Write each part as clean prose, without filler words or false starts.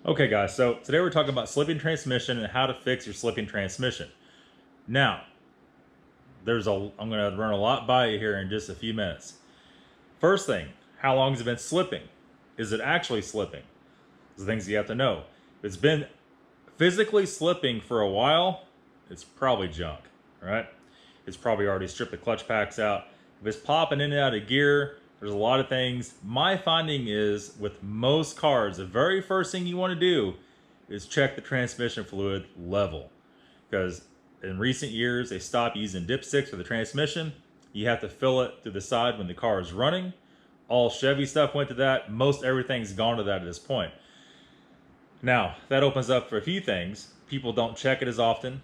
Okay guys, so today we're talking about slipping transmission and how to fix your slipping transmission. Now, I'm going to run a lot by you here in just a few minutes. First thing, how long has it been slipping? Is it actually slipping? Those are things you have to know. If it's been physically slipping for a while, it's probably junk, right? It's probably already stripped the clutch packs out. If it's popping in and out of gear, there's a lot of things. My finding is with most cars, the very first thing you want to do is check the transmission fluid level. Because in recent years, they stopped using dipsticks for the transmission. You have to fill it to the side when the car is running. All Chevy stuff went to that. Most everything's gone to that at this point. Now, that opens up for a few things. People don't check it as often,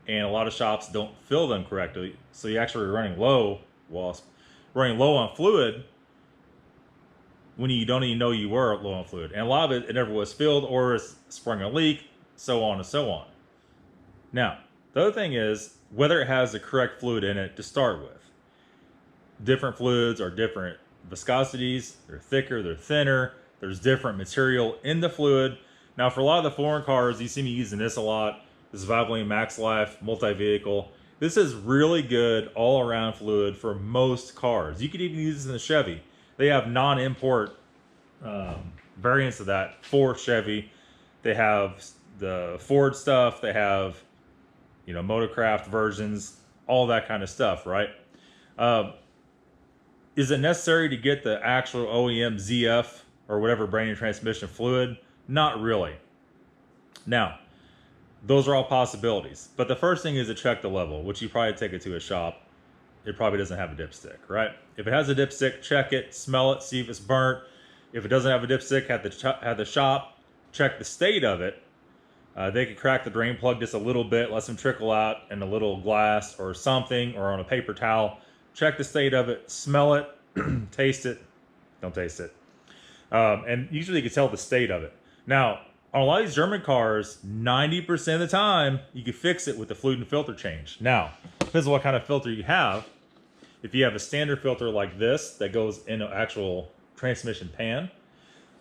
and a lot of shops don't fill them correctly. So you actually are running low on fluid when you don't even know you were low on fluid. And a lot of it never was filled or it's sprung a leak, so on and so on. Now, the other thing is whether it has the correct fluid in it to start with. Different fluids are different viscosities. They're thicker, they're thinner. There's different material in the fluid. Now, for a lot of the foreign cars, you see me using this a lot. This is Valvoline Max Life multi-vehicle. This is really good all-around fluid for most cars. You could even use this in the Chevy. They have non-import variants of that for Chevy. They have the Ford stuff. They have, Motorcraft versions, all that kind of stuff, right? Is it necessary to get the actual OEM ZF or whatever brand new transmission fluid? Not really. Now, those are all possibilities. But the first thing is to check the level, which you probably take it to a shop. It probably doesn't have a dipstick, right? If it has a dipstick, check it, smell it, see if it's burnt. If it doesn't have a dipstick, have the shop check the state of it. They could crack the drain plug just a little bit, let some trickle out in a little glass or something, or on a paper towel. Check the state of it, smell it, taste it. Don't taste it. And usually you can tell the state of it. Now, on a lot of these German cars, 90% of the time, you can fix it with the fluid and filter change. Now, depends on what kind of filter you have. If you have a standard filter like this that goes in an actual transmission pan,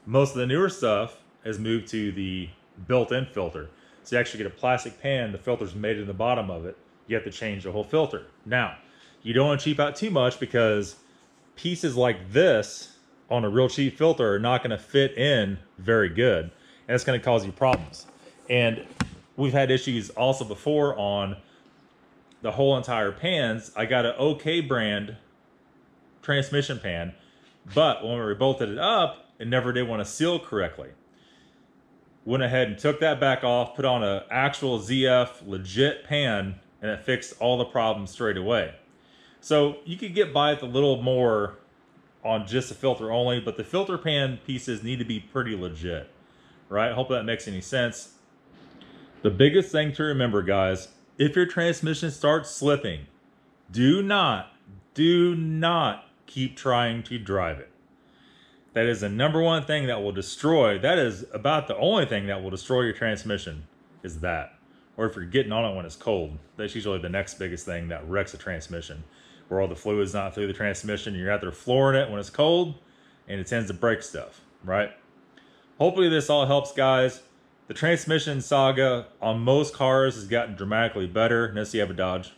most of the newer stuff has moved to the built-in filter. So you actually get a plastic pan, the filter's made in the bottom of it. You have to change the whole filter. Now, you don't want to cheap out too much because pieces like this on a real cheap filter are not going to fit in very good. And it's going to cause you problems. And we've had issues also before on the whole entire pans. I got an OK brand transmission pan, but when we bolted it up, it never did want to seal correctly. Went ahead and took that back off, put on an actual ZF legit pan, and it fixed all the problems straight away. So you could get by with a little more on just the filter only, but the filter pan pieces need to be pretty legit, right? Hope that makes any sense. The biggest thing to remember, guys, if your transmission starts slipping, do not keep trying to drive it. That is the number one thing that will destroy. That is about the only thing that will destroy your transmission is that. Or if you're getting on it when it's cold, that's usually the next biggest thing that wrecks a transmission, where all the fluid's not through the transmission. You're out there flooring it when it's cold, and it tends to break stuff, right? Hopefully this all helps, guys. The transmission saga on most cars has gotten dramatically better, unless you have a Dodge.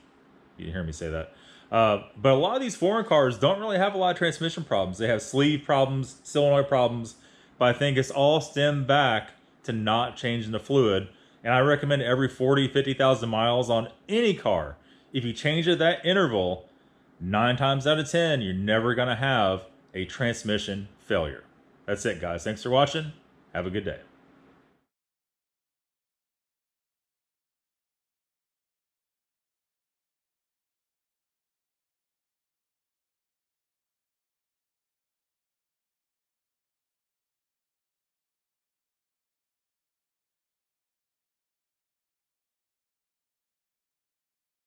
You didn't hear me say that. But a lot of these foreign cars don't really have a lot of transmission problems. They have sleeve problems, solenoid problems, but I think it's all stemmed back to not changing the fluid. And I recommend every 40, 50,000 miles on any car. If you change it that interval, 9 times out of 10, you're never going to have a transmission failure. That's it, guys. Thanks for watching. Have a good day.